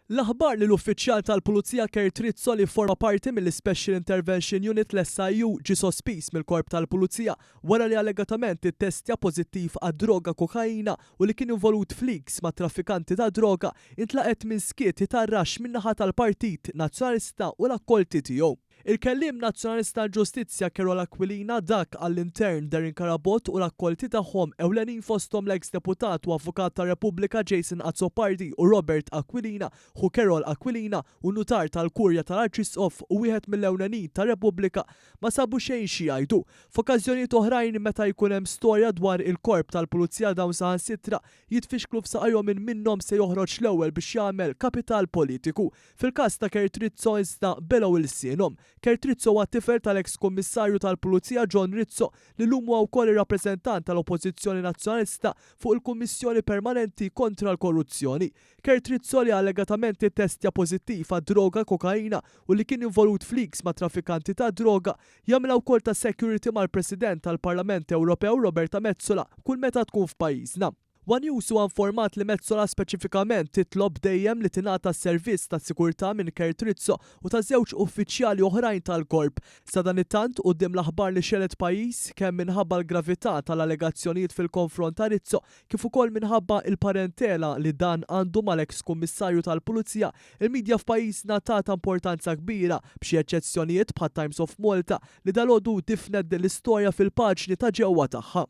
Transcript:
L-aħbar li l-uffiċjal tal-Pulizija Kurt Rizzo li forma parti mill-Special Intervention Unit l-SIU ġie sospiż mill-Korp tal-Pulizija wara li allegatament ittestja pożittiv għad-droga kokaina u li kien involut fliks ma' traffikanti ta' droga intlaqet minn skieti tar-raxx min-naħa tal-Partit Nazzjonalista u l-akkolti tiegħu. Il-kelliem nazzjonalista l-ġustizzja Carol Aquilina dak għall-intern Darin Karabot u l-akkolti tagħhom ewlenin fosthom l-eks deputat u avukat ta' Repubblika Jason Azzopardi u Robert Aquilina u Carol Aquilina u nutar tal-Kurja tal-Arċisqof u wieħed mill-ewlenin ta' Repubblika ma sabu xejn xi jgħidu. F'okkażjonijiet oħrajn meta jkun hemm storja dwar il-korp tal-Pulizija dawn saħansitra jitfixklu f'saqajhom minn minnhom se joħroġ l-ewwel biex jagħmel kapital politiku. Fil-każ ta' Kurt Rizzo iżda belgħu il-sienhom. Kurt Rizzo huwa tifel tal-eks kummissarju tal-Pulizija John Rizzo li llum huwa wkoll ir-rappreżentant tal-Oppożizzjoni Nazzjonalista fuq il-Kummissjoni Permanenti kontra l-Korruzzjoni. Kurt Rizzo li allegatament ittestja pożittiv għad-droga kokaina u li kien involut fliks ma' traffikanti ta' droga jagħmilha wkoll ta' security mal-President tal-Parlament Ewropew Roberta Metsola kull meta tkun f'pajjiżna. One News huwa informat li Metsola speċifikament titlob dejjem li tingħata s-servizz ta' sikurtà minn Kurt Rizzo u ta' żewġ uffiċjali oħrajn tal-korp. Sa dan it-tant quddiem l-aħbar li xelet pajjiż kemm minħabba l-gravità tal-allegazzjonijiet fil-konfront ta' Rizzo kif ukoll minħabba il-parentela li dan għandu mal-eks kummissarju tal-Pulizija, il-medja f'pajjiżna tagħta importanza kbira b'xi eċċezzjonijiet bħat Times of Malta li dalgħodu tifned l-istorja fil-paġni ta' ġewwa tagħha.